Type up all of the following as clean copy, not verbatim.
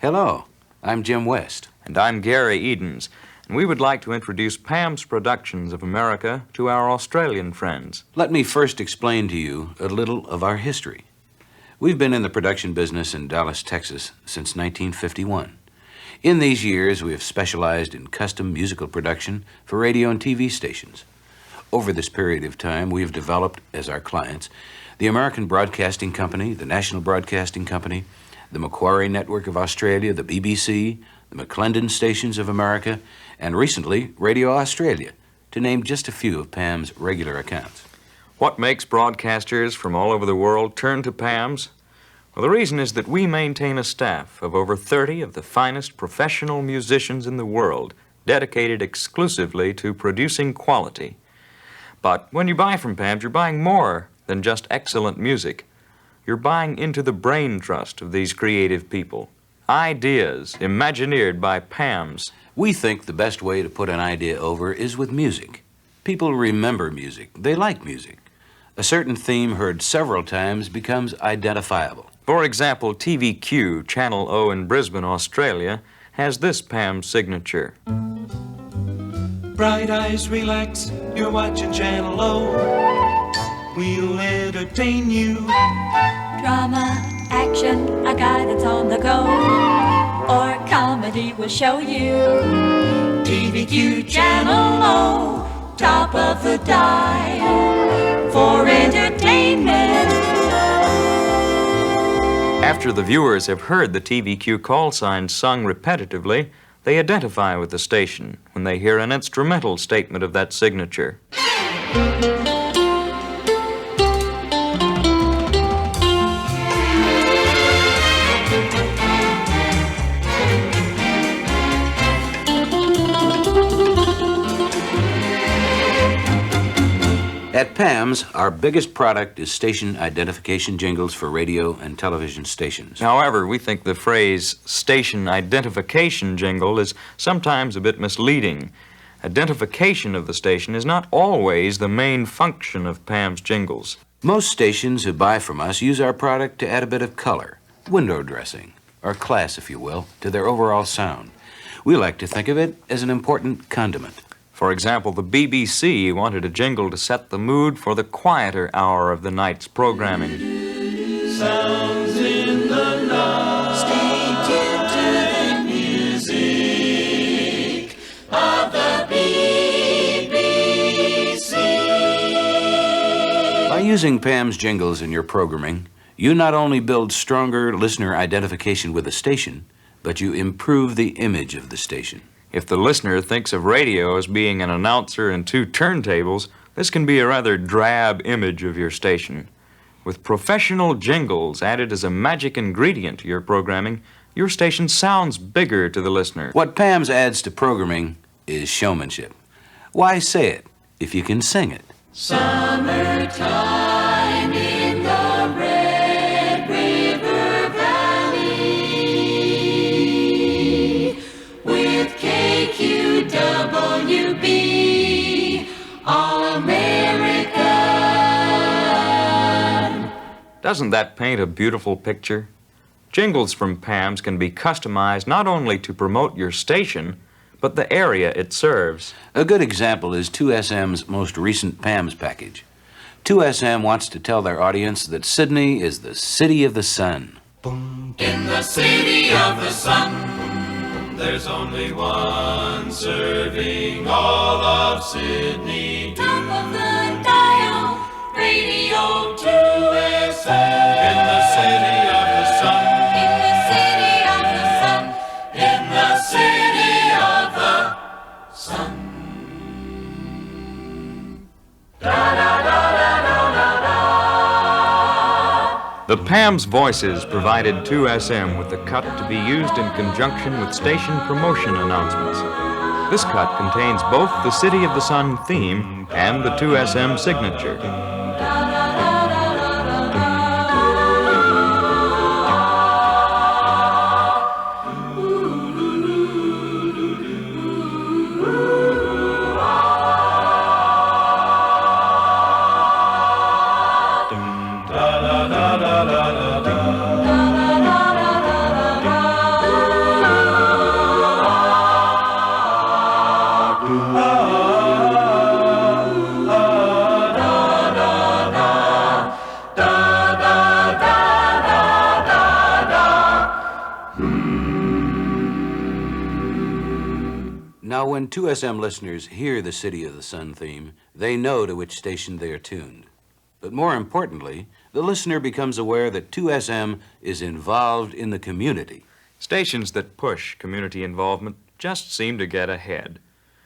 Hello, I'm Jim West. And I'm Gary Edens, and we would like to introduce PAMS Productions of America to our Australian friends. Let me first explain to you a little of our history. We've been in the production business in Dallas, Texas since 1951. In these years, we have specialized in custom musical production for radio and TV stations. Over this period of time, we have developed, as our clients, the American Broadcasting Company, the National Broadcasting Company, the Macquarie Network of Australia, the BBC, the McClendon Stations of America, and recently, Radio Australia, to name just a few of PAM's regular accounts. What makes broadcasters from all over the world turn to PAMS? Well, the reason is that we maintain a staff of over 30 of the finest professional musicians in the world, dedicated exclusively to producing quality. But when you buy from PAMS, you're buying more than just excellent music. You're buying into the brain trust of these creative people. Ideas imagineered by PAMS. We think the best way to put an idea over is with music. People remember music. They like music. A certain theme heard several times becomes identifiable. For example, TVQ, Channel O in Brisbane, Australia, has this PAMS signature. Bright eyes, relax, you're watching Channel O. We'll entertain you. Drama, action, a guy that's on the go, or comedy will show you. TVQ Channel O, top of the dial for entertainment. After the viewers have heard the TVQ call signs sung repetitively, they identify with the station when they hear an instrumental statement of that signature. At PAMS, our biggest product is station identification jingles for radio and television stations. However, we think the phrase station identification jingle is sometimes a bit misleading. Identification of the station is not always the main function of PAMS jingles. Most stations who buy from us use our product to add a bit of color, window dressing, or class, if you will, to their overall sound. We like to think of it as an important condiment. For example, the BBC wanted a jingle to set the mood for the quieter hour of the night's programming. Sounds in the night. Stay tuned to the music of the BBC. By using PAMS jingles in your programming, you not only build stronger listener identification with the station, but you improve the image of the station. If the listener thinks of radio as being an announcer and two turntables, this can be a rather drab image of your station. With professional jingles added as a magic ingredient to your programming, your station sounds bigger to the listener. What PAMS adds to programming is showmanship. Why say it if you can sing it? Summertime in the Red River Valley with KQWB All-American. Doesn't that paint a beautiful picture? Jingles from PAMS can be customized not only to promote your station, but the area it serves. A good example is 2SM's most recent PAMS package. 2SM wants to tell their audience that Sydney is the city of the sun. In the city of the sun, there's only one serving all of Sydney. Top of the dial, Radio 2SM. In the city of the sun. In the city of the sun. In the city of the sun. The PAMS Voices provided 2SM with the cut to be used in conjunction with station promotion announcements. This cut contains both the City of the Sun theme and the 2SM signature. Now, when 2SM listeners hear the City of the Sun theme, they know to which station they are tuned. But more importantly, the listener becomes aware that 2SM is involved in the community. Stations that push community involvement just seem to get ahead.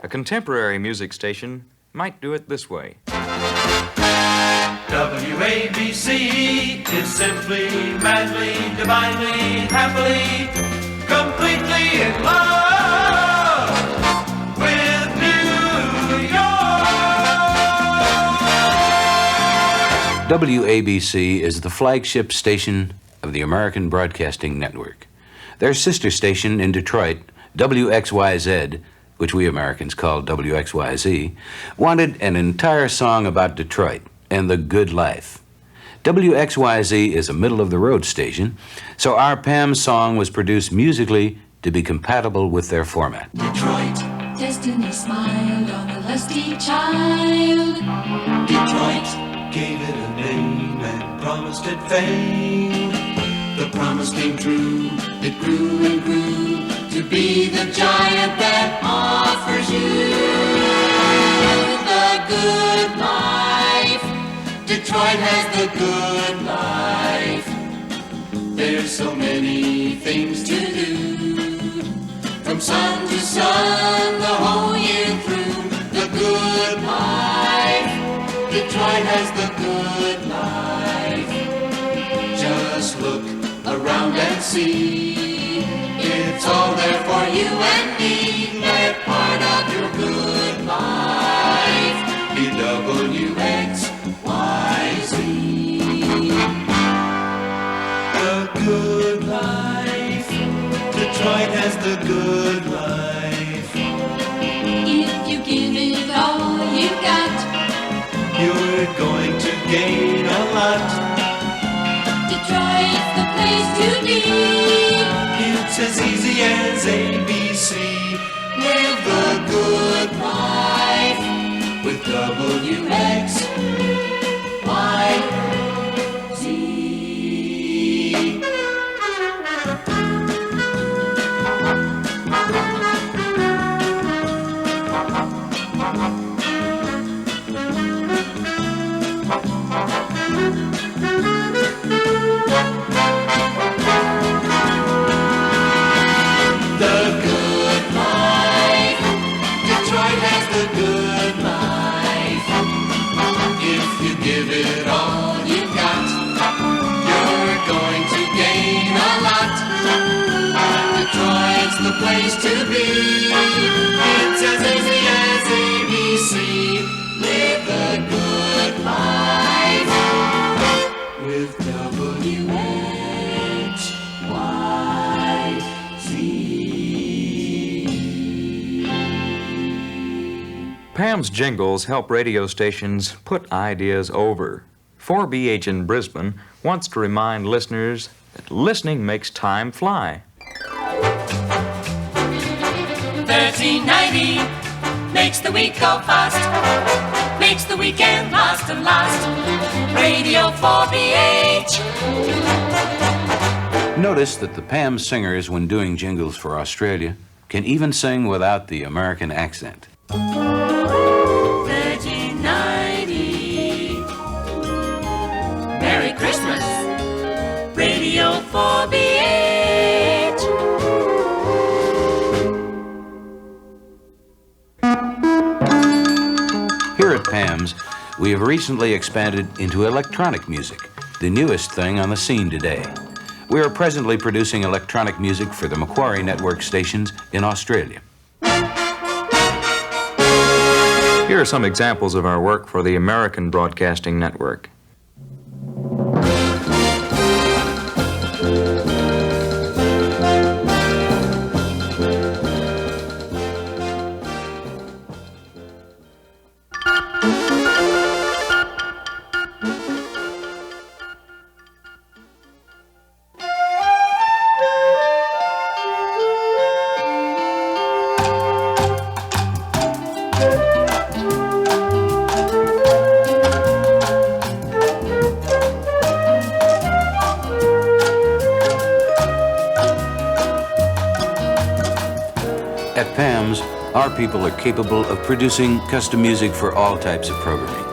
A contemporary music station might do it this way. WABC is simply, madly, divinely, happily, completely in love with New York. WABC is the flagship station of the American Broadcasting Network. Their sister station in Detroit, WXYZ, which we Americans call WXYZ, wanted an entire song about Detroit and the good life. WXYZ is a middle-of-the-road station, so our PAMS song was produced musically to be compatible with their format. Detroit, Destiny smiled on the lusty child. Detroit, gave it a name and promised it fame. The promise came true, it grew and grew to be the giant that offers you the good life. Detroit has the good life. There's so many things to do, from sun to sun, the whole year through. The good life. Detroit has the good life. Just look around and see, it's all there for you and me. Let part of your good life be WXYZ. The good life. Detroit has the good life. If you give it all you got, You're going to gain a lot. Detroit's the place to be. It's as easy as ABC. Live the good life with WXYZ. The good life. Detroit has the good life. If you give it all you got, you're going to gain a lot. Detroit's the place to be. It's as easy as ABC. Live the good life with WXYZ. PAMS Jingles help radio stations put ideas over. 4BH in Brisbane wants to remind listeners that listening makes time fly. 1390 makes the week go fast, makes the weekend last and last. Radio 4BH. Notice that the PAMS singers, when doing jingles for Australia, can even sing without the American accent. 1390. Merry Christmas. Radio 4BH. Here at PAMS, we have recently expanded into electronic music, the newest thing on the scene today. We are presently producing electronic music for the Macquarie Network stations in Australia. Here are some examples of our work for the American Broadcasting Network. At PAMS, Our people are capable of producing custom music for all types of programming.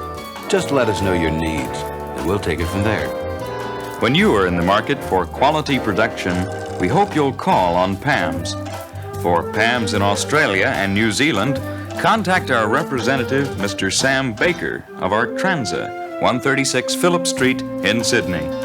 Just let us know your needs, and we'll take it from there. When you are in the market for quality production, we hope you'll call on PAMS. For PAMS in Australia and New Zealand, contact our representative, Mr. Sam Baker of Art Transa, 136 Phillip Street in Sydney.